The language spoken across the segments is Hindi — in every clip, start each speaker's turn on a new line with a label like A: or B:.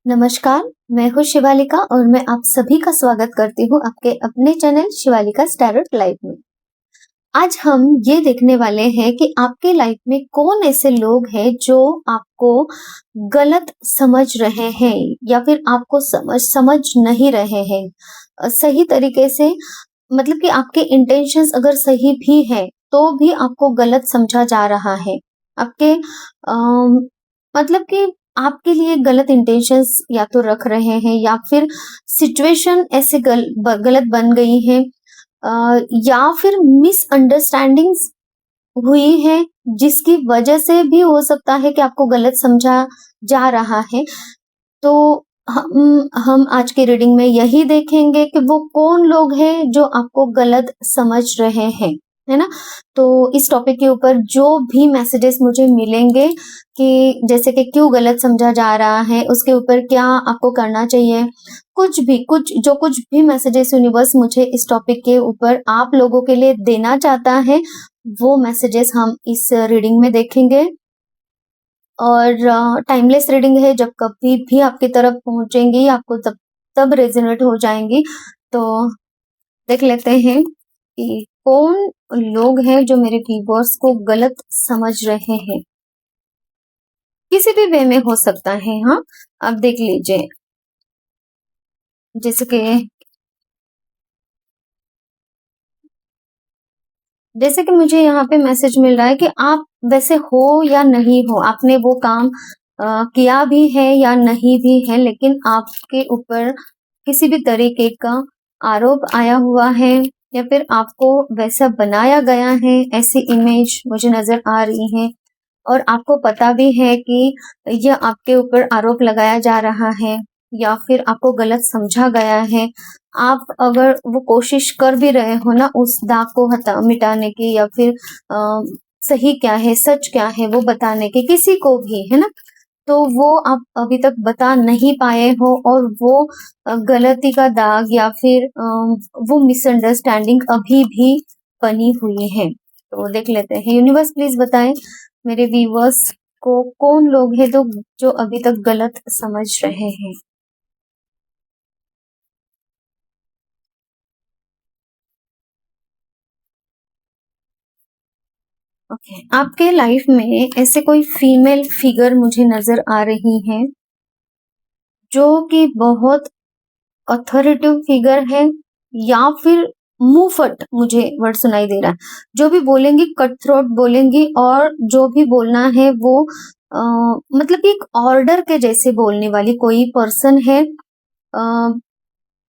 A: नमस्कार, मैं हूँ शिवालिका और मैं आप सभी का स्वागत करती हूँ आपके अपने चैनल शिवालिका टैरोट लाइफ में। आज हम ये देखने वाले हैं कि आपके लाइफ में कौन ऐसे लोग हैं जो आपको गलत समझ रहे हैं या फिर आपको समझ नहीं रहे हैं सही तरीके से। मतलब कि आपके इंटेंशंस अगर सही भी है तो भी आपको गलत समझा जा रहा है। आपके मतलब कि आपके लिए गलत इंटेंशंस या तो रख रहे हैं या फिर सिचुएशन ऐसे गलत बन गई है, या फिर मिसअंडरस्टैंडिंग्स हुई है जिसकी वजह से भी हो सकता है कि आपको गलत समझा जा रहा है। तो हम आज की रीडिंग में यही देखेंगे कि वो कौन लोग हैं जो आपको गलत समझ रहे हैं, है ना? तो इस टॉपिक के ऊपर जो भी मैसेजेस मुझे मिलेंगे कि जैसे कि क्यों गलत समझा जा रहा है, उसके ऊपर क्या आपको करना चाहिए, कुछ भी मैसेजेस यूनिवर्स मुझे इस टॉपिक के ऊपर आप लोगों के लिए देना चाहता है, वो मैसेजेस हम इस रीडिंग में देखेंगे। और टाइमलेस रीडिंग है, जब कभी भी आपकी तरफ पहुंचेंगी आपको तब रेजोनेट हो जाएंगी। तो देख लेते हैं कि कौन लोग हैं जो मेरे व्यूअर्स को गलत समझ रहे हैं। किसी भी वे में हो सकता है। हाँ, आप देख लीजिए, जैसे कि मुझे यहाँ पे मैसेज मिल रहा है कि आप वैसे हो या नहीं हो, आपने वो काम किया भी है या नहीं भी है, लेकिन आपके ऊपर किसी भी तरीके का आरोप आया हुआ है या फिर आपको वैसा बनाया गया है, ऐसी इमेज मुझे नजर आ रही है। और आपको पता भी है कि यह आपके ऊपर आरोप लगाया जा रहा है या फिर आपको गलत समझा गया है। आप अगर वो कोशिश कर भी रहे हो ना उस दाग को मिटाने की या फिर सही क्या है सच क्या है वो बताने की किसी को भी, है ना, तो वो आप अभी तक बता नहीं पाए हो और वो गलती का दाग या फिर वो मिसअंडरस्टैंडिंग अभी भी बनी हुई है। तो देख लेते हैं, यूनिवर्स प्लीज बताएं मेरे व्यूअर्स को कौन लोग हैं जो अभी तक गलत समझ रहे हैं। ओके, आपके लाइफ में ऐसे कोई फीमेल फिगर मुझे नजर आ रही है जो कि बहुत अथॉरिटिव फिगर है या फिर मुंहफट मुझे वर्ड सुनाई दे रहा है। जो भी बोलेंगी कट थ्रोट बोलेंगी और जो भी बोलना है वो मतलब कि एक ऑर्डर के जैसे बोलने वाली कोई पर्सन है।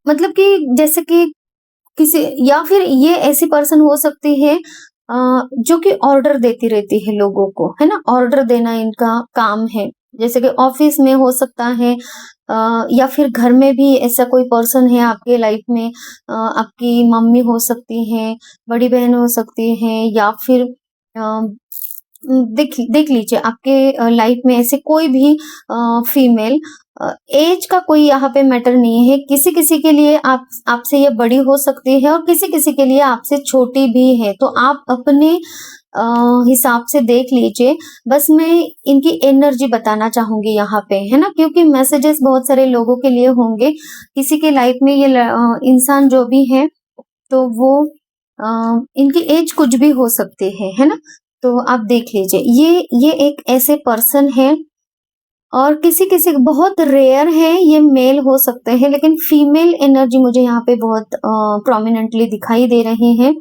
A: मतलब कि जैसे कि किसी या फिर ये ऐसी पर्सन हो सकती है जो कि ऑर्डर देती रहती है लोगों को, है ना, ऑर्डर देना इनका काम है। जैसे कि ऑफिस में हो सकता है, या फिर घर में भी ऐसा कोई पर्सन है आपके लाइफ में। आपकी मम्मी हो सकती है, बड़ी बहन हो सकती है, या फिर देख लीजिए आपके लाइफ में ऐसे कोई भी फीमेल। एज का कोई यहाँ पे मैटर नहीं है, किसी किसी के लिए आपसे ये बड़ी हो सकती है और किसी किसी के लिए आपसे छोटी भी है। तो आप अपने हिसाब से देख लीजिए। बस मैं इनकी एनर्जी बताना चाहूंगी यहाँ पे, है ना, क्योंकि मैसेजेस बहुत सारे लोगों के लिए होंगे। किसी के लाइफ में ये इंसान जो भी है तो वो इनकी एज कुछ भी हो सकती है ना। तो आप देख लीजिए, ये एक ऐसे पर्सन है और किसी किसी बहुत रेयर है, ये मेल हो सकते हैं लेकिन फीमेल एनर्जी मुझे यहाँ पे बहुत प्रोमिनेंटली दिखाई दे रहे हैं,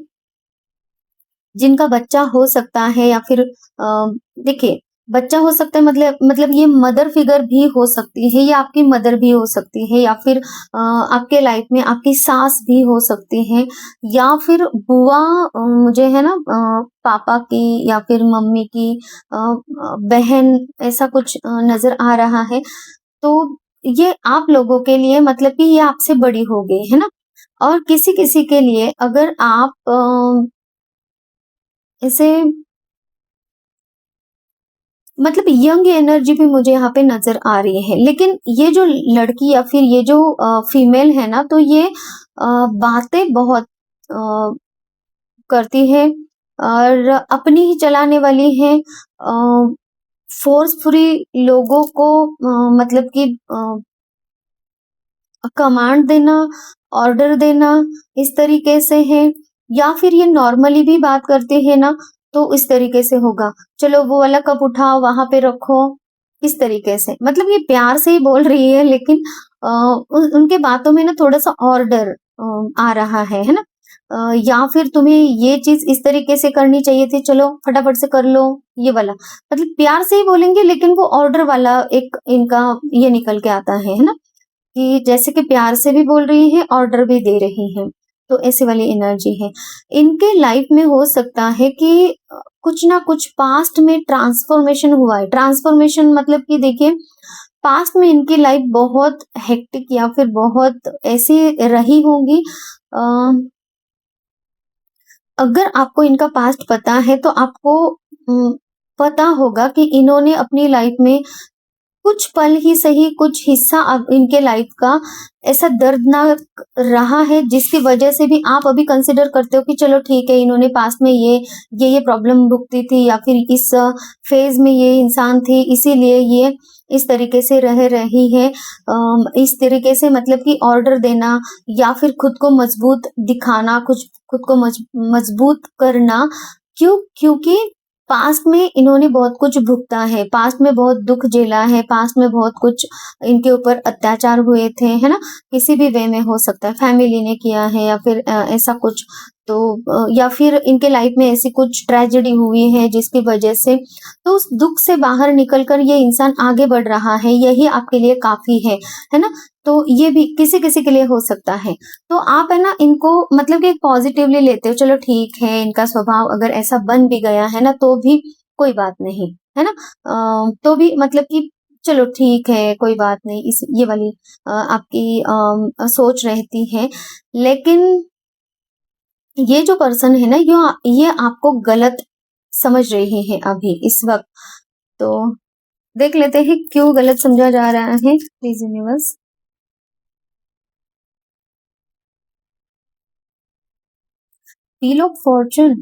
A: जिनका बच्चा हो सकता है या फिर देखिए, बच्चा हो सकता है मतलब ये मदर फिगर भी हो सकती है, या आपकी मदर भी हो सकती है, या फिर आपके लाइफ में आपकी सास भी हो सकती है, या फिर बुआ, मुझे है ना पापा की या फिर मम्मी की बहन, ऐसा कुछ नजर आ रहा है। तो ये आप लोगों के लिए मतलब कि ये आपसे बड़ी हो गई है ना। और किसी किसी के लिए अगर आप इसे मतलब यंग एनर्जी भी मुझे यहाँ पे नजर आ रही है, लेकिन ये जो लड़की या फिर ये जो फीमेल है ना, तो ये बातें बहुत करती है और अपनी ही चलाने वाली है। फोर्सफुली लोगों को मतलब कि कमांड देना, ऑर्डर देना, इस तरीके से है, या फिर ये नॉर्मली भी बात करते हैं ना तो इस तरीके से होगा, चलो वो वाला कप उठाओ वहां पे रखो, इस तरीके से, मतलब ये प्यार से ही बोल रही है, लेकिन उनके बातों में ना थोड़ा सा ऑर्डर आ रहा है ना। या फिर तुम्हें ये चीज इस तरीके से करनी चाहिए थी, चलो फटाफट से कर लो, ये वाला, मतलब प्यार से ही बोलेंगे, लेकिन वो ऑर्डर वाला एक इनका ये निकल के आता है ना, कि जैसे कि प्यार से भी बोल रही है, ऑर्डर भी दे रही है, तो ऐसी वाली एनर्जी है इनके लाइफ में। हो सकता है कि कुछ ना कुछ पास्ट में ट्रांसफॉर्मेशन हुआ है। ट्रांसफॉर्मेशन मतलब कि देखिए, पास्ट में इनकी लाइफ बहुत हेक्टिक या फिर बहुत ऐसी रही होंगी। अगर आपको इनका पास्ट पता है तो आपको पता होगा कि इन्होंने अपनी लाइफ में कुछ पल ही सही, कुछ हिस्सा अब इनके लाइफ का ऐसा दर्दनाक रहा है, जिसकी वजह से भी आप अभी कंसिडर करते हो कि चलो ठीक है, इन्होंने पास्ट में ये प्रॉब्लम भुगती थी, या फिर इस फेज में ये इंसान थे, इसीलिए ये इस तरीके से रह रही है। इस तरीके से मतलब कि ऑर्डर देना, या फिर खुद को मजबूत दिखाना, कुछ खुद को मजबूत करना। क्योंकि पास्ट में इन्होंने बहुत कुछ भुगता है, पास्ट में बहुत दुख झेला है, पास्ट में बहुत कुछ इनके ऊपर अत्याचार हुए थे, है ना, किसी भी वे में हो सकता है, फैमिली ने किया है या फिर ऐसा कुछ, तो या फिर इनके लाइफ में ऐसी कुछ ट्रेजेडी हुई है जिसकी वजह से, तो उस दुख से बाहर निकलकर ये इंसान आगे बढ़ रहा है, यही आपके लिए काफी है ना। तो ये भी किसी किसी के लिए हो सकता है। तो आप है ना इनको मतलब कि पॉजिटिवली लेते हो, चलो ठीक है, इनका स्वभाव अगर ऐसा बन भी गया है ना तो भी कोई बात नहीं, है ना। तो भी मतलब कि चलो ठीक है, कोई बात नहीं, इस ये वाली आपकी सोच रहती है। लेकिन ये जो पर्सन है ना, ये आपको गलत समझ रहे हैं अभी इस वक्त। तो देख लेते हैं क्यों गलत समझा जा रहा है, please universe. Wheel of Fortune,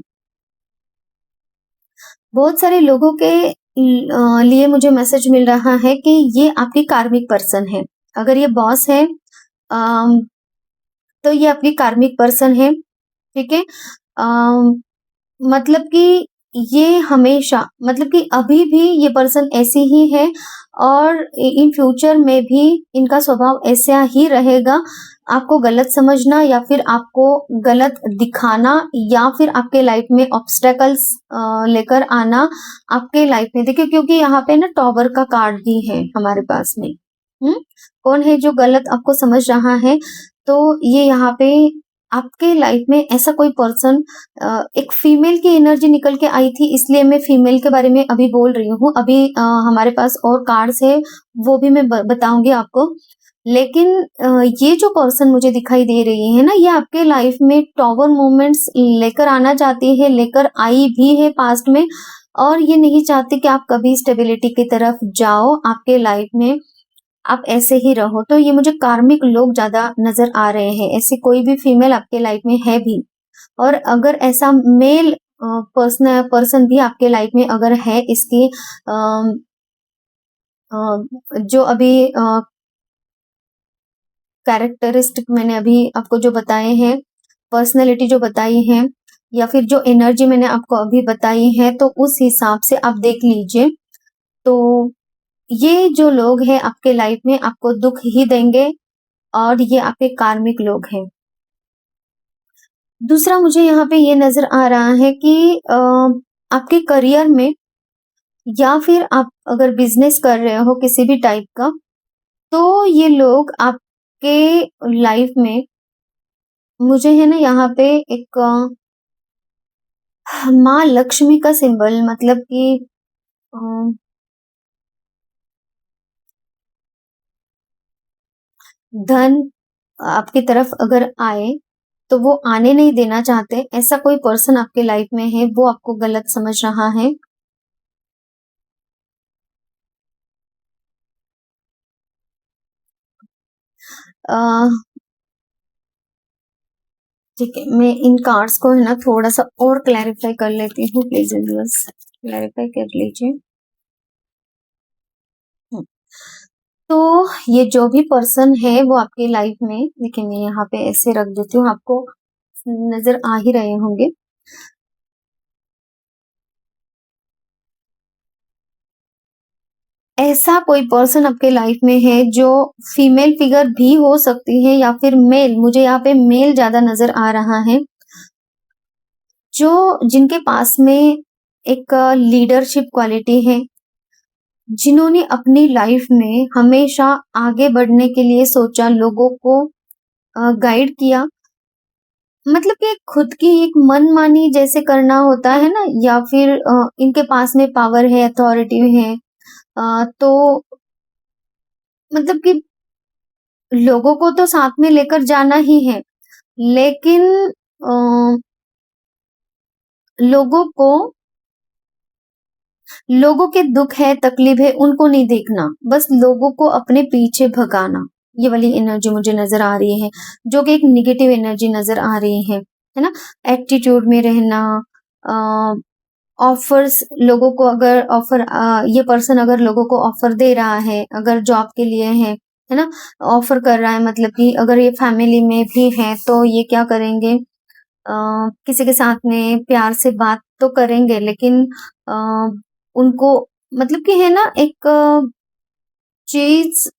A: बहुत सारे लोगों के लिए मुझे मैसेज मिल रहा है कि ये आपकी कार्मिक पर्सन है। अगर ये बॉस है तो ये आपकी कार्मिक पर्सन है, ठीक है। मतलब कि ये हमेशा, मतलब कि अभी भी ये पर्सन ऐसी ही है, और इन फ्यूचर में भी इनका स्वभाव ऐसा ही रहेगा। आपको गलत समझना या फिर आपको गलत दिखाना, या फिर आपके लाइफ में ऑब्स्टेकल्स लेकर आना आपके लाइफ में। देखिए, क्योंकि यहाँ पे ना टॉवर का कार्ड भी है हमारे पास में। कौन है जो गलत आपको समझ रहा है, तो ये यहाँ पे आपके लाइफ में ऐसा कोई पर्सन, एक फीमेल की एनर्जी निकल के आई थी, इसलिए मैं फीमेल के बारे में अभी बोल रही हूँ। अभी हमारे पास और कार्ड्स है, वो भी मैं बताऊंगी आपको। लेकिन ये जो पर्सन मुझे दिखाई दे रही है ना, ये आपके लाइफ में टॉवर मोमेंट्स लेकर आना चाहती है, लेकर आई भी है पास्ट में, और ये नहीं चाहती कि आप कभी स्टेबिलिटी की तरफ जाओ आपके लाइफ में, आप ऐसे ही रहो। तो ये मुझे कार्मिक लोग ज्यादा नजर आ रहे हैं, ऐसी कोई भी फीमेल आपके लाइफ में है भी। और अगर ऐसा मेल पर्सन भी आपके लाइफ में अगर है, इसकी जो अभी कैरेक्टरिस्टिक मैंने अभी आपको जो बताए हैं, पर्सनैलिटी जो बताई है, या फिर जो एनर्जी मैंने आपको अभी बताई है, तो उस हिसाब से आप देख लीजिए। तो ये जो लोग हैं आपके लाइफ में आपको दुख ही देंगे, और ये आपके कार्मिक लोग हैं। दूसरा मुझे यहाँ पे ये नजर आ रहा है कि आपके करियर में, या फिर आप अगर बिजनेस कर रहे हो किसी भी टाइप का, तो ये लोग आपके लाइफ में, मुझे है ना यहाँ पे एक माँ लक्ष्मी का सिंबल, मतलब कि अ, धन आपकी तरफ अगर आए तो वो आने नहीं देना चाहते, ऐसा कोई पर्सन आपके लाइफ में है, वो आपको गलत समझ रहा है। ठीक है, मैं इन कार्ड्स को है ना थोड़ा सा और क्लैरिफाई कर लेती हूँ, प्लीज यूनिवर्स क्लैरिफाई कर लीजिए। तो ये जो भी पर्सन है वो आपकी लाइफ में, देखिए मैं यहाँ पे ऐसे रख देती हूँ, आपको नजर आ ही रहे होंगे। ऐसा कोई पर्सन आपके लाइफ में है जो फीमेल फिगर भी हो सकती है या फिर मेल, मुझे यहाँ पे मेल ज्यादा नजर आ रहा है, जो जिनके पास में एक लीडरशिप क्वालिटी है, जिन्होंने अपनी लाइफ में हमेशा आगे बढ़ने के लिए सोचा, लोगों को गाइड किया, मतलब कि खुद की एक मनमानी जैसे करना होता है ना, या फिर इनके पास में पावर है, अथॉरिटी है, तो मतलब कि लोगों को तो साथ में लेकर जाना ही है, लेकिन अ, लोगों को, लोगों के दुख है, तकलीफ है, उनको नहीं देखना, बस लोगों को अपने पीछे भगाना। ये वाली एनर्जी मुझे नजर आ रही है, जो कि एक निगेटिव एनर्जी नजर आ रही है ना। एटीट्यूड में रहना, ऑफर्स, लोगों को अगर ऑफर, ये पर्सन अगर लोगों को ऑफर दे रहा है, अगर जॉब के लिए है ना, ऑफर कर रहा है, मतलब कि अगर ये फैमिली में भी है तो ये क्या करेंगे, किसी के साथ में प्यार से बात तो करेंगे, लेकिन अ, उनको, मतलब कि है ना एक चीज,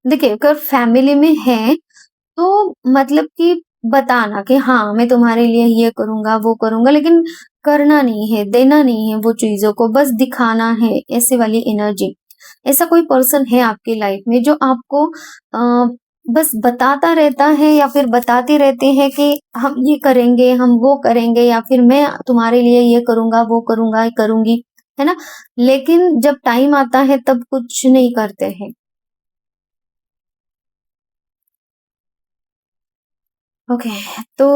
A: देखिए अगर फैमिली में है तो मतलब कि बताना कि हाँ मैं तुम्हारे लिए ये करूंगा वो करूंगा, लेकिन करना नहीं है, देना नहीं है वो चीजों को, बस दिखाना है, ऐसे वाली एनर्जी। ऐसा कोई पर्सन है आपकी लाइफ में जो आपको बस बताता रहता है या फिर बताती रहती है कि हम ये करेंगे, हम वो करेंगे, या फिर मैं तुम्हारे लिए ये करूंगा वो करूंगा ये करूंगी, है ना, लेकिन जब टाइम आता है तब कुछ नहीं करते हैं। ओके, तो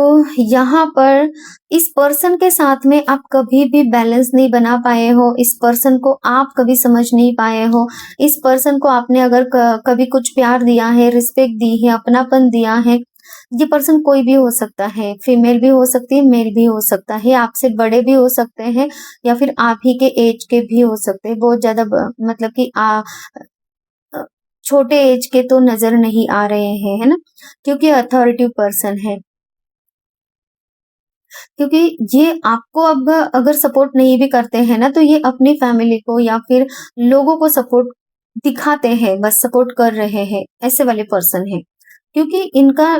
A: यहाँ पर इस पर्सन के साथ में आप कभी भी बैलेंस नहीं बना पाए हो, इस पर्सन को आप कभी समझ नहीं पाए हो, इस पर्सन को आपने अगर कभी कुछ प्यार दिया है, रिस्पेक्ट दी है, अपनापन दिया है, ये पर्सन कोई भी हो सकता है, फीमेल भी हो सकती है, मेल भी हो सकता है, आपसे बड़े भी हो सकते हैं, या फिर आप ही के एज के भी हो सकते हैं, बहुत ज्यादा मतलब कि अ, छोटे एज के तो नजर नहीं आ रहे हैं, है ना, क्योंकि अथॉरिटी पर्सन है, क्योंकि ये आपको अब अगर सपोर्ट नहीं भी करते हैं ना, तो ये अपनी फैमिली को या फिर लोगों को सपोर्ट दिखाते हैं, बस सपोर्ट कर रहे हैं, ऐसे वाले पर्सन है, क्योंकि इनका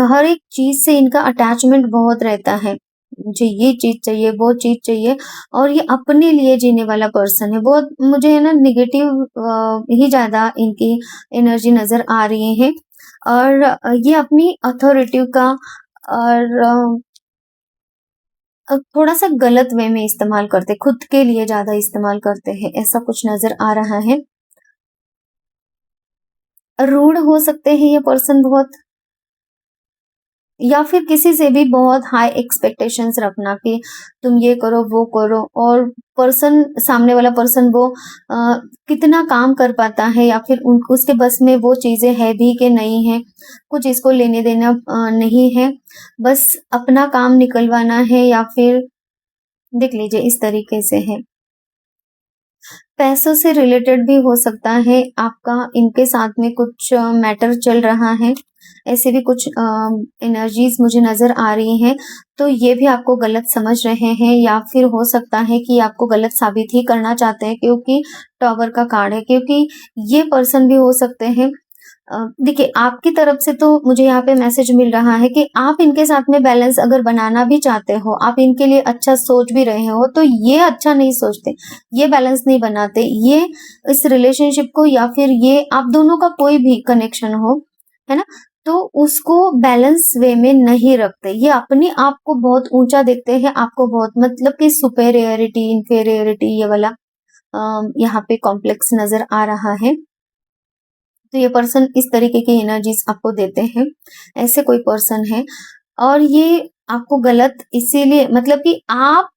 A: हर एक चीज से इनका अटैचमेंट बहुत रहता है, मुझे ये चीज चाहिए वो चीज चाहिए, और ये अपने लिए जीने वाला पर्सन है, बहुत मुझे है ना निगेटिव ही ज्यादा इनकी एनर्जी नजर आ रही है, और ये अपनी अथॉरिटी का और थोड़ा-सा गलत वे में इस्तेमाल करते, खुद के लिए ज़्यादा इस्तेमाल करते हैं, ऐसा कुछ नज़र आ रहा है। रूड हो सकते हैं ये पर्सन बहुत, या फिर किसी से भी बहुत हाई एक्सपेक्टेशंस रखना कि तुम ये करो वो करो, और पर्सन, सामने वाला पर्सन वो कितना काम कर पाता है, या फिर उसके बस में वो चीजें है भी कि नहीं है, कुछ इसको लेने देना नहीं है, बस अपना काम निकलवाना है, या फिर देख लीजिए इस तरीके से है। पैसों से रिलेटेड भी हो सकता है आपका, इनके साथ में कुछ मैटर चल रहा है, ऐसे भी कुछ एनर्जीज मुझे नजर आ रही हैं, तो ये भी आपको गलत समझ रहे हैं, या फिर हो सकता है कि आपको गलत साबित ही करना चाहते हैं, क्योंकि टॉवर का कार्ड है, क्योंकि ये पर्सन भी हो सकते हैं, देखिए आपकी तरफ से तो मुझे यहाँ पे मैसेज मिल रहा है कि आप इनके साथ में बैलेंस अगर बनाना भी चाहते हो, आप इनके लिए अच्छा सोच भी रहे हो, तो ये अच्छा नहीं सोचते, ये बैलेंस नहीं बनाते, ये इस रिलेशनशिप को, या फिर ये आप दोनों का कोई भी कनेक्शन हो, है ना, तो उसको बैलेंस वे में नहीं रखते, ये अपने आप को बहुत ऊंचा देखते हैं, आपको बहुत, मतलब कि सुपेरियरिटी इंफेरियरिटी, ये वाला यहाँ पे कॉम्प्लेक्स नजर आ रहा है, तो ये पर्सन इस तरीके की एनर्जीज आपको देते हैं, ऐसे कोई पर्सन है, और ये आपको गलत इसीलिए, मतलब कि आप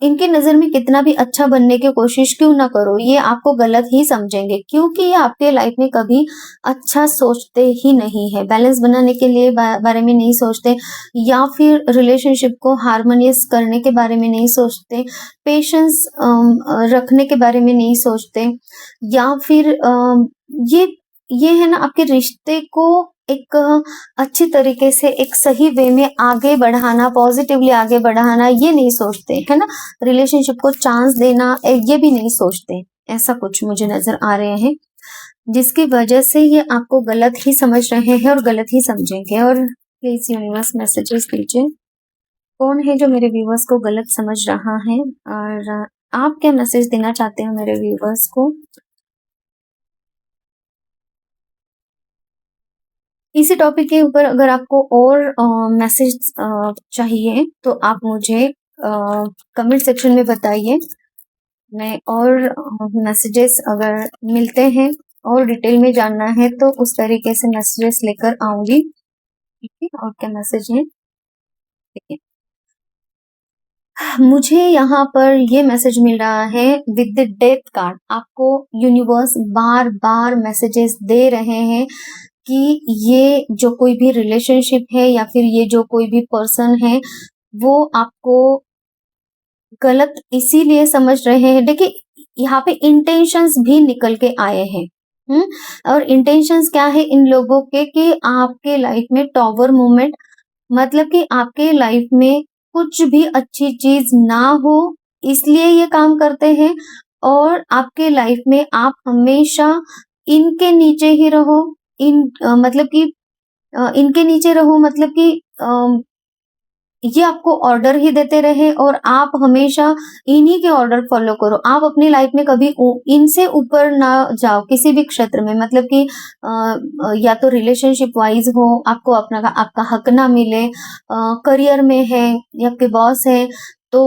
A: इनके नजर में कितना भी अच्छा बनने की कोशिश क्यों ना करो, ये आपको गलत ही समझेंगे, क्योंकि ये आपके लाइफ में कभी अच्छा सोचते ही नहीं है, बैलेंस बनाने के लिए बारे में नहीं सोचते, या फिर रिलेशनशिप को हारमोनियस करने के बारे में नहीं सोचते, पेशेंस रखने के बारे में नहीं सोचते, या फिर ये ये है ना आपके रिश्ते को एक अच्छी तरीके से एक सही वे में आगे बढ़ाना, पॉजिटिवली आगे बढ़ाना ये नहीं सोचते, है ना? रिलेशनशिप को चांस देना ये भी नहीं सोचते। ऐसा कुछ मुझे नज़र आ रहे हैं, जिसकी वजह से ये आपको गलत ही समझ रहे हैं और गलत ही समझेंगे। और प्लीज़ यूनिवर्स मैसेजेस दीजिए, कौन है जो मेरे व्यूअर्स को गलत समझ रहा है और आप क्या मैसेज देना चाहते हो मेरे व्यूअर्स को? इसी टॉपिक के ऊपर अगर आपको और मैसेज चाहिए तो आप मुझे कमेंट सेक्शन में बताइए। मैं और मैसेजेस अगर मिलते हैं और डिटेल में जानना है तो उस तरीके से मैसेजेस लेकर आऊंगी। ठीक है, और क्या मैसेज है? ठीक है, मुझे यहाँ पर ये मैसेज मिल रहा है विद द डेथ कार्ड। आपको यूनिवर्स बार बार मैसेजेस दे रहे हैं कि ये जो कोई भी रिलेशनशिप है या फिर ये जो कोई भी पर्सन है वो आपको गलत इसीलिए समझ रहे हैं। देखिए, यहाँ पे इंटेंशंस भी निकल के आए हैं। और इंटेंशंस क्या है इन लोगों के कि आपके लाइफ में टॉवर मूवमेंट, मतलब कि आपके लाइफ में कुछ भी अच्छी चीज ना हो इसलिए ये काम करते हैं। और आपके लाइफ में आप हमेशा इनके नीचे ही रहो, मतलब कि इनके नीचे रहो, मतलब कि ये आपको ऑर्डर ही देते रहे और आप हमेशा इन्हीं के ऑर्डर फॉलो करो। आप अपनी लाइफ में कभी इनसे ऊपर ना जाओ किसी भी क्षेत्र में, मतलब कि या तो रिलेशनशिप वाइज हो, आपको आपका हक ना मिले, करियर में है या आपके बॉस है तो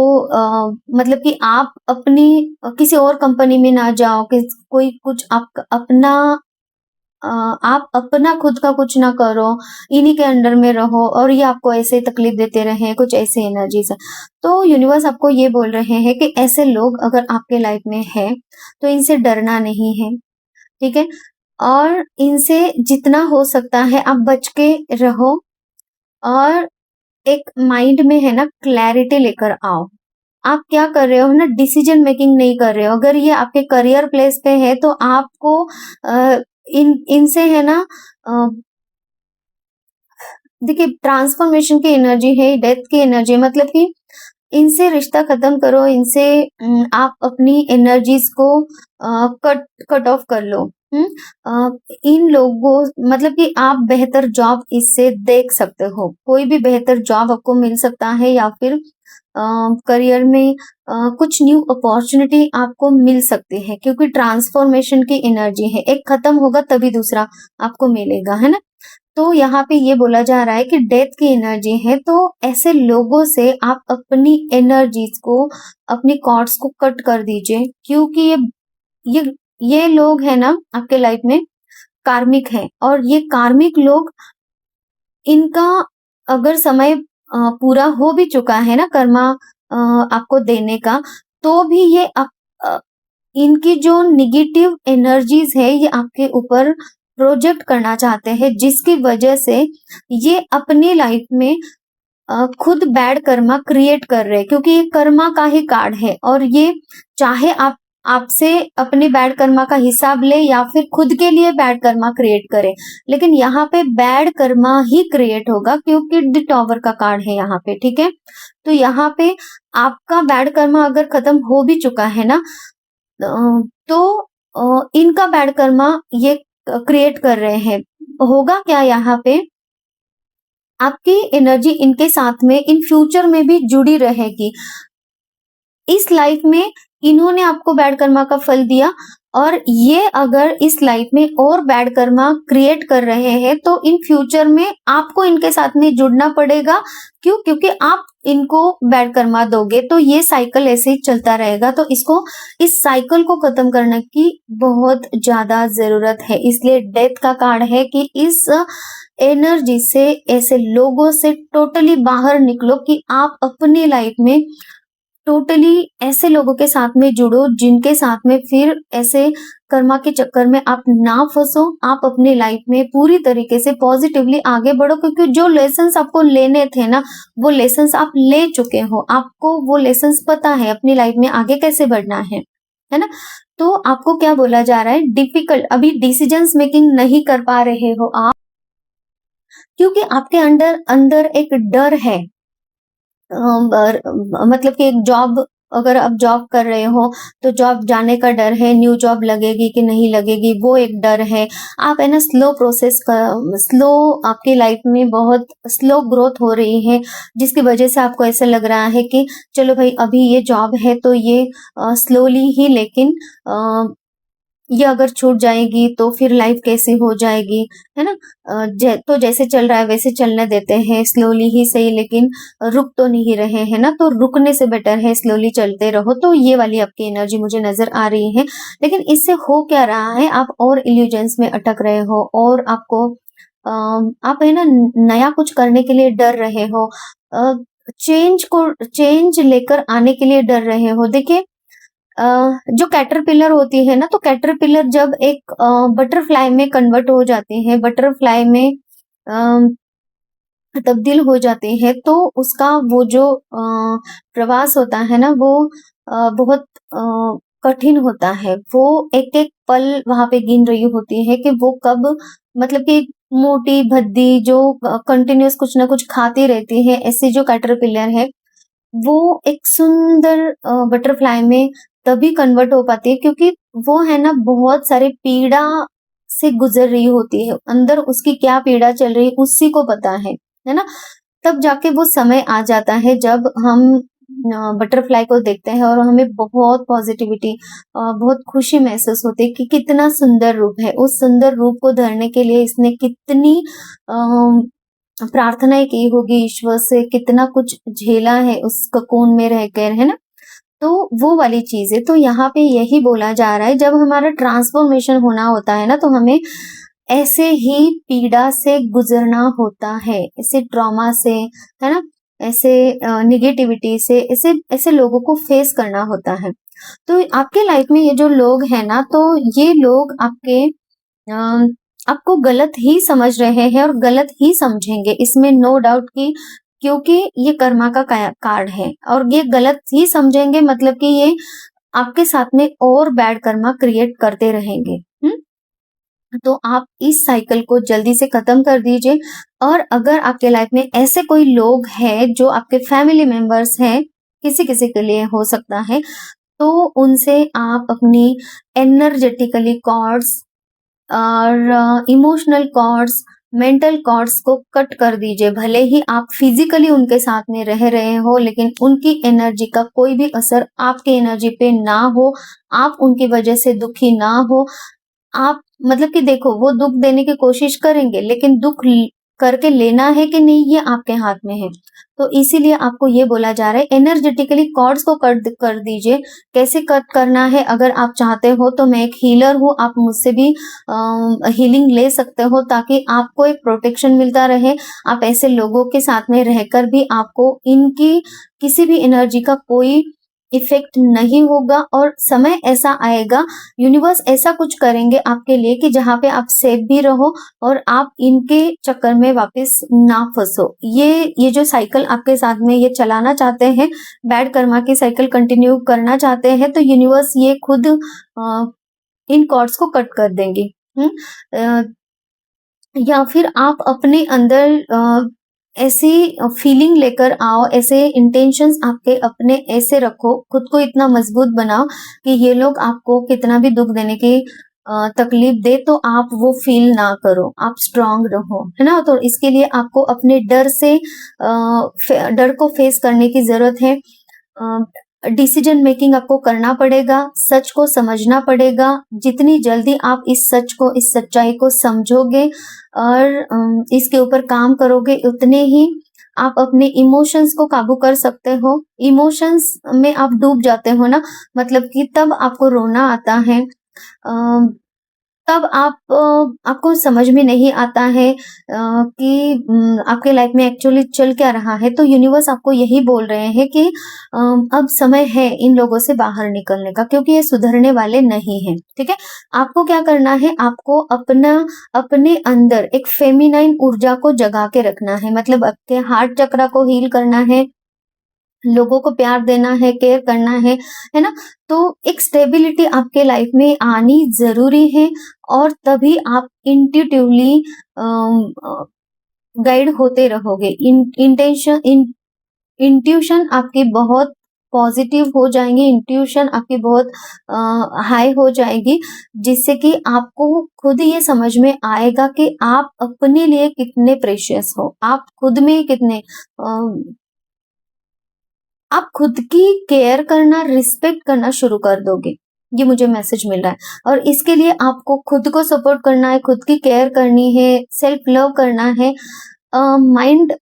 A: मतलब कि आप अपनी किसी और कंपनी में ना जाओ, कि कोई कुछ आप अपना आप अपना खुद का कुछ ना करो, इन्हीं के अंडर में रहो और ये आपको ऐसे तकलीफ देते रहे, कुछ ऐसे एनर्जीज। तो यूनिवर्स आपको ये बोल रहे हैं कि ऐसे लोग अगर आपके लाइफ में है तो इनसे डरना नहीं है, ठीक है? और इनसे जितना हो सकता है आप बच के रहो और एक माइंड में है ना क्लैरिटी लेकर आओ। आप क्या कर रहे हो ना, डिसीजन मेकिंग नहीं कर रहे हो। अगर ये आपके करियर प्लेस पे है तो आपको इनसे है ना देखिए ट्रांसफॉर्मेशन की एनर्जी है, डेथ की एनर्जी, मतलब कि इनसे रिश्ता खत्म करो, इनसे आप अपनी एनर्जीज को कट ऑफ कर लो। इन लोगों, मतलब कि आप बेहतर जॉब इससे देख सकते हो, कोई भी बेहतर जॉब आपको मिल सकता है या फिर करियर में कुछ न्यू अपॉर्चुनिटी आपको मिल सकती है, क्योंकि ट्रांसफॉर्मेशन की एनर्जी है। एक खत्म होगा तभी दूसरा आपको मिलेगा, है ना? तो यहाँ पे ये बोला जा रहा है कि डेथ की एनर्जी है, तो ऐसे लोगों से आप अपनी एनर्जीज को, अपनी कॉर्ड्स को कट कर दीजिए, क्योंकि ये ये लोग है ना आपके लाइफ में कार्मिक हैं और ये कार्मिक लोग, इनका अगर समय पूरा हो भी चुका है ना कर्मा आपको देने का, तो भी ये इनकी जो निगेटिव एनर्जीज है ये आपके ऊपर प्रोजेक्ट करना चाहते हैं, जिसकी वजह से ये अपनी लाइफ में खुद बैड कर्मा क्रिएट कर रहे हैं, क्योंकि ये कर्मा का ही कार्ड है और ये चाहे आप आपसे अपने बैड कर्मा का हिसाब ले या फिर खुद के लिए बैड कर्मा क्रिएट करे, लेकिन यहाँ पे बैड कर्मा ही क्रिएट होगा क्योंकि द टॉवर का कार्ड है यहाँ पे, ठीक है? तो यहाँ पे आपका बैड कर्मा अगर खत्म हो भी चुका है ना, तो इनका बैड कर्मा ये क्रिएट कर रहे हैं। होगा क्या यहाँ पे, आपकी एनर्जी इनके साथ में इन फ्यूचर में भी जुड़ी रहेगी। इस लाइफ में इन्होंने आपको बैड कर्मा का फल दिया और ये अगर इस लाइफ में और बैड कर्मा क्रिएट कर रहे हैं तो इन फ्यूचर में आपको इनके साथ में जुड़ना पड़ेगा। क्यों? क्योंकि आप इनको बैड कर्मा दोगे तो ये साइकिल ऐसे ही चलता रहेगा। तो इस साइकिल को खत्म करने की बहुत ज्यादा जरूरत है। इसलिए डेथ का कार्ड है कि इस एनर्जी से, ऐसे लोगों से टोटली बाहर निकलो, कि आप अपनी लाइफ में टोटली ऐसे लोगों के साथ में जुड़ो जिनके साथ में फिर ऐसे कर्मा के चक्कर में आप ना फंसो। आप अपनी लाइफ में पूरी तरीके से पॉजिटिवली आगे बढ़ो, क्योंकि जो लेसन्स आपको लेने थे ना, वो लेसन्स आप ले चुके हो। आपको वो लेसन्स पता है अपनी लाइफ में आगे कैसे बढ़ना है है ना? तो आपको क्या बोला जा रहा है, डिफिकल्ट, अभी डिसीजंस मेकिंग नहीं कर पा रहे हो आप, क्योंकि आपके अंदर अंदर एक डर है। मतलब कि एक जॉब, अगर आप जॉब कर रहे हो तो जॉब जाने का डर है, न्यू जॉब लगेगी कि नहीं लगेगी वो एक डर है। आप है ना स्लो, आपकी लाइफ में बहुत स्लो ग्रोथ हो रही है, जिसकी वजह से आपको ऐसा लग रहा है कि चलो भाई अभी ये जॉब है तो ये स्लोली ही, लेकिन ये अगर छूट जाएगी तो फिर लाइफ कैसी हो जाएगी, है ना? तो जैसे चल रहा है वैसे चलने देते हैं, स्लोली ही सही, लेकिन रुक तो नहीं रहे हैं ना, तो रुकने से बेटर है स्लोली चलते रहो। तो ये वाली आपकी एनर्जी मुझे नजर आ रही है, लेकिन इससे हो क्या रहा है, आप और इल्यूजन्स में अटक रहे हो, और आपको आप है ना नया कुछ करने के लिए डर रहे हो, चेंज लेकर आने के लिए डर रहे हो। देखिए, जो कैटरपिलर होती है ना, तो कैटरपिलर जब एक बटरफ्लाई में कन्वर्ट हो जाती है, बटरफ्लाई में तब्दील हो जाती है, तो उसका वो जो प्रवास होता है ना, वो बहुत कठिन होता है। वो एक एक पल वहां पे गिन रही होती है कि वो कब, मतलब कि मोटी भद्दी जो कंटिन्यूस कुछ ना कुछ खाती रहती है, ऐसी जो कैटरपिलर है, वो एक सुंदर बटरफ्लाई में तभी कन्वर्ट हो पाती है, क्योंकि वो है ना बहुत सारी पीड़ा से गुजर रही होती है। अंदर उसकी क्या पीड़ा चल रही है उसी को पता है ना? तब जाके वो समय आ जाता है जब हम बटरफ्लाई को देखते हैं और हमें बहुत पॉजिटिविटी, बहुत खुशी महसूस होती है कि कितना सुंदर रूप है। उस सुंदर रूप को धरने के लिए इसने कितनी प्रार्थनाएं की होगी ईश्वर से, कितना कुछ झेला है उस ककून में रहकर, है ना? तो वो वाली चीज है। तो यहाँ पे यही बोला जा रहा है, जब हमारा ट्रांसफॉर्मेशन होना होता है ना, तो हमें ऐसे ही पीड़ा से गुजरना होता है, ऐसे ट्रॉमा से, है ना, ऐसे निगेटिविटी से, ऐसे ऐसे लोगों को फेस करना होता है। तो आपके लाइफ में ये जो लोग हैं ना, तो ये लोग आपको गलत ही समझ रहे हैं और गलत ही समझेंगे, इसमें नो डाउट की, क्योंकि ये कर्मा का कार्ड है, और ये गलत ही समझेंगे, मतलब कि ये आपके साथ में और बैड कर्मा क्रिएट करते रहेंगे। तो आप इस साइकिल को जल्दी से खत्म कर दीजिए। और अगर आपके लाइफ में ऐसे कोई लोग हैं जो आपके फैमिली मेंबर्स हैं, किसी किसी के लिए हो सकता है, तो उनसे आप अपनी एनर्जेटिकली कॉर्ड्स और इमोशनल कॉर्ड्स, मेंटल कॉर्ड्स को कट कर दीजिए। भले ही आप फिजिकली उनके साथ में रह रहे हो, लेकिन उनकी एनर्जी का कोई भी असर आपके एनर्जी पे ना हो, आप उनकी वजह से दुखी ना हो। आप, मतलब कि देखो, वो दुख देने की कोशिश करेंगे, लेकिन दुख करके लेना है कि नहीं ये आपके हाथ में है। तो इसीलिए आपको ये बोला जा रहा है, एनर्जेटिकली कॉर्ड्स को कट कर दीजिए। कैसे कट करना है, अगर आप चाहते हो तो मैं एक हीलर हूँ, आप मुझसे भी हीलिंग ले सकते हो, ताकि आपको एक प्रोटेक्शन मिलता रहे। आप ऐसे लोगों के साथ में रहकर भी आपको इनकी किसी भी एनर्जी का कोई इफेक्ट नहीं होगा, और समय ऐसा आएगा, यूनिवर्स ऐसा कुछ करेंगे आपके लिए कि जहाँ पे आप सेफ भी रहो और आप इनके चक्कर में वापस ना फंसो। ये जो साइकिल आपके साथ में ये चलाना चाहते हैं, बैड कर्मा की साइकिल कंटिन्यू करना चाहते हैं, तो यूनिवर्स ये खुद इन कॉर्ड्स को कट कर देंगे। या फिर आप अपने अंदर ऐसी फीलिंग लेकर आओ, ऐसे इंटेंशंस आपके अपने ऐसे रखो, खुद को इतना मजबूत बनाओ कि ये लोग आपको कितना भी दुख देने की तकलीफ दे तो आप वो फील ना करो, आप स्ट्रांग रहो, है ना? तो इसके लिए आपको अपने डर को फेस करने की जरूरत है। डिसीजन मेकिंग आपको करना पड़ेगा, सच को समझना पड़ेगा। जितनी जल्दी आप इस सच को, इस सच्चाई को समझोगे और इसके ऊपर काम करोगे, उतने ही आप अपने इमोशंस को काबू कर सकते हो। इमोशंस में आप डूब जाते हो ना, मतलब कि तब आपको रोना आता है, तब आपको समझ में नहीं आता है कि आपके लाइफ में एक्चुअली चल क्या रहा है। तो यूनिवर्स आपको यही बोल रहे हैं कि अब समय है इन लोगों से बाहर निकलने का, क्योंकि ये सुधरने वाले नहीं हैं। ठीक है, आपको क्या करना है, आपको अपने अंदर एक फेमिनाइन ऊर्जा को जगा के रखना है, मतलब आपके हार्ट चक्रा को हील करना है, लोगों को प्यार देना है, केयर करना है ना? तो एक स्टेबिलिटी आपके लाइफ में आनी ज़रूरी है और तभी आप इंट्यूटिवली गाइड होते रहोगे। इंट्यूशन आपकी बहुत पॉजिटिव हो जाएंगी, इंट्यूशन आपकी बहुत हाई हो जाएगी, जिससे कि आपको खुद ये समझ में आएगा कि आप अपने लिए कितने प्रेशियस हो, आप खुद में कितने आप खुद की केयर करना, रिस्पेक्ट करना शुरू कर दोगे। ये मुझे मैसेज मिल रहा है और इसके लिए आपको खुद को सपोर्ट करना है, खुद की केयर करनी है, सेल्फ लव करना है। माइंड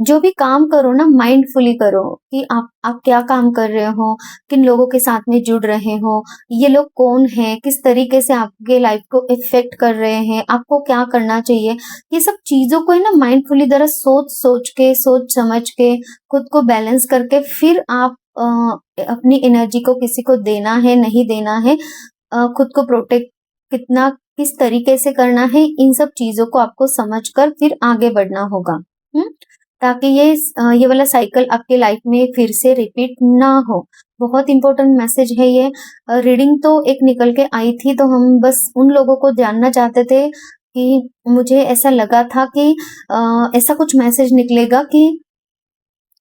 A: जो भी काम करो ना, माइंडफुली करो कि आप क्या काम कर रहे हो, किन लोगों के साथ में जुड़ रहे हो, ये लोग कौन हैं, किस तरीके से आपके लाइफ को इफेक्ट कर रहे हैं, आपको क्या करना चाहिए। ये सब चीज़ों को है ना माइंडफुली ज़रा सोच के, सोच समझ के, खुद को बैलेंस करके फिर आप अपनी एनर्जी को किसी को देना है, नहीं देना है, खुद को प्रोटेक्ट कितना किस तरीके से करना है, इन सब चीज़ों को आपको समझकर फिर आगे बढ़ना होगा। ताकि ये वाला साइकिल आपके लाइफ में फिर से रिपीट ना हो। बहुत इम्पोर्टेंट मैसेज है ये। रीडिंग तो एक निकल के आई थी, तो हम बस उन लोगों को जानना चाहते थे कि मुझे ऐसा लगा था कि ऐसा कुछ मैसेज निकलेगा कि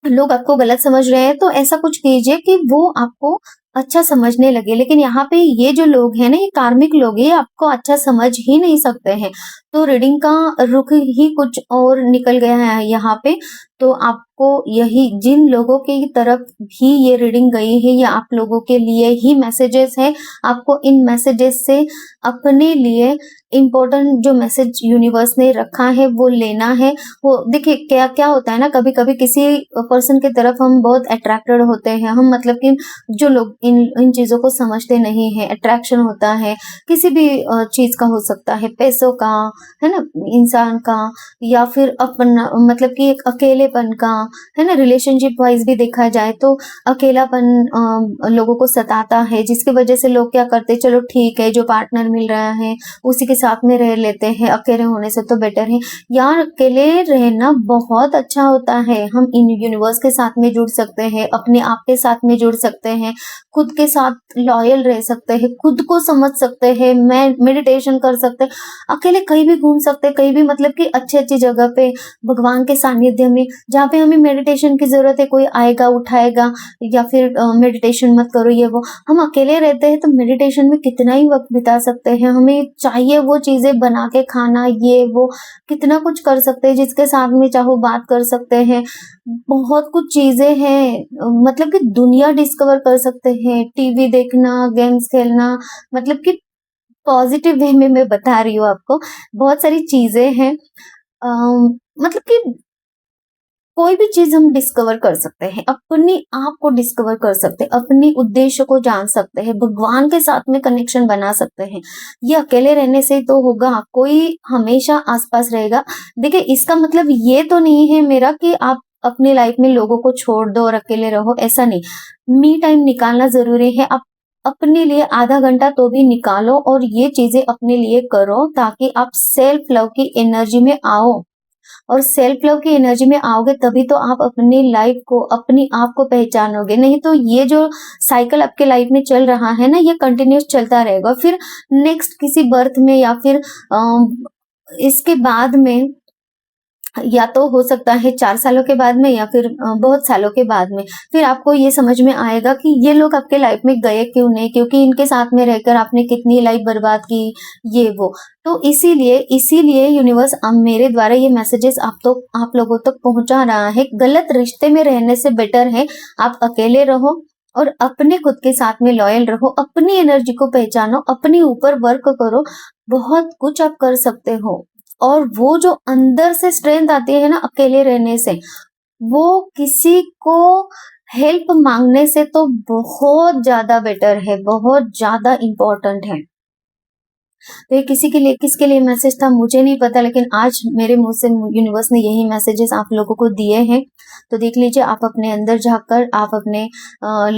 A: लोग आपको गलत समझ रहे हैं, तो ऐसा कुछ कीजिए कि वो आपको अच्छा समझने लगे। लेकिन यहाँ पे ये जो लोग हैं ना, ये कार्मिक लोग, ये आपको अच्छा समझ ही नहीं सकते हैं। तो रीडिंग का रुख ही कुछ और निकल गया है यहाँ पे। तो आपको यही जिन लोगों की तरफ भी ये रीडिंग गई है, ये आप लोगों के लिए ही मैसेजेस है। आपको इन मैसेजेस से अपने लिए इम्पोर्टेंट जो मैसेज यूनिवर्स ने रखा है वो लेना है। वो देखिए क्या क्या होता है ना, कभी कभी किसी पर्सन की तरफ हम बहुत अट्रैक्टेड होते हैं, हम मतलब कि जो लोग इन इन चीज़ों को समझते नहीं है, अट्रैक्शन होता है किसी भी चीज़ का, हो सकता है पैसों का, है ना, इंसान का, या फिर अपना मतलब कि एक अकेलेपन का, है ना। रिलेशनशिप वाइज भी देखा जाए तो अकेलापन लोगों को सताता है, जिसकी वजह से लोग क्या करते हैं, चलो ठीक है जो पार्टनर मिल रहा है उसी के साथ में रह लेते हैं, अकेले होने से तो बेटर है। यार अकेले रहना बहुत अच्छा होता है, हम इन यूनिवर्स के साथ में जुड़ सकते हैं, अपने आप के साथ में जुड़ सकते हैं, खुद के साथ लॉयल रह सकते हैं, खुद को समझ सकते हैं, मैं मेडिटेशन कर सकते हैं, अकेले कहीं भी घूम सकते हैं, कहीं भी मतलब कि अच्छी अच्छी जगह पे भगवान के सानिध्य में, जहाँ पे हमें मेडिटेशन की जरूरत है, कोई आएगा उठाएगा या फिर मेडिटेशन मत करो ये वो। हम अकेले रहते हैं तो मेडिटेशन में कितना ही वक्त बिता सकते हैं, हमें चाहिए वो चीजें बना के खाना, ये वो कितना कुछ कर सकते हैं, जिसके साथ में चाहो बात कर सकते हैं, बहुत कुछ चीजें हैं, मतलब कि दुनिया डिस्कवर कर सकते हैं, टीवी देखना, गेम्स खेलना, मतलब कि पॉजिटिव वे में मैं बता रही हूँ आपको, बहुत सारी चीजें हैं। मतलब कि कोई भी चीज हम डिस्कवर कर सकते हैं, अपने आप को डिस्कवर कर सकते हैं, अपने उद्देश्य को जान सकते हैं, भगवान के साथ में कनेक्शन बना सकते हैं। ये अकेले रहने से तो होगा, कोई हमेशा आसपास रहेगा। देखिए इसका मतलब ये तो नहीं है मेरा कि आप अपनी लाइफ में लोगों को छोड़ दो और अकेले रहो, ऐसा नहीं। मी टाइम निकालना जरूरी है। आप अपने लिए आधा घंटा तो भी निकालो और ये चीजें अपने लिए करो, ताकि आप सेल्फ लव की एनर्जी में आओ। और सेल्फ लव की एनर्जी में आओगे तभी तो आप अपनी लाइफ को, अपनी आप को पहचानोगे। नहीं तो ये जो साइकिल आपके लाइफ में चल रहा है ना, ये कंटिन्यूस चलता रहेगा। फिर नेक्स्ट किसी बर्थ में या फिर इसके बाद में, या तो हो सकता है 4 सालों के बाद में या फिर बहुत सालों के बाद में, फिर आपको ये समझ में आएगा कि ये लोग आपके लाइफ में गए क्यों नहीं, क्योंकि इनके साथ में रहकर आपने कितनी लाइफ बर्बाद की, ये वो। तो इसीलिए यूनिवर्स मेरे द्वारा ये मैसेजेस आप लोगों तक पहुंचा रहा है। गलत रिश्ते में रहने से बेटर है आप अकेले रहो और अपने खुद के साथ में लॉयल रहो, अपनी एनर्जी को पहचानो, अपने ऊपर वर्क करो, बहुत कुछ आप कर सकते हो। और वो जो अंदर से स्ट्रेंथ आती है ना अकेले रहने से, वो किसी को हेल्प मांगने से तो बहुत ज्यादा बेटर है, बहुत ज्यादा इम्पोर्टेंट है। तो ये किसी के लिए, किसके लिए मैसेज था मुझे नहीं पता, लेकिन आज मेरे मुंह से यूनिवर्स ने यही मैसेजेस आप लोगों को दिए हैं। तो देख लीजिए, आप अपने अंदर झाँक कर, आप अपने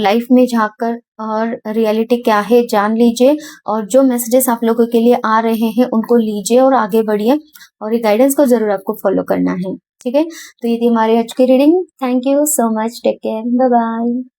A: लाइफ में झाँक कर और रियलिटी क्या है जान लीजिए, और जो मैसेजेस आप लोगों के लिए आ रहे हैं उनको लीजिए और आगे बढ़िए, और ये गाइडेंस को ज़रूर आपको फॉलो करना है। ठीक है, तो ये थी हमारी आज की रीडिंग। Thank you so much, take care, bye bye.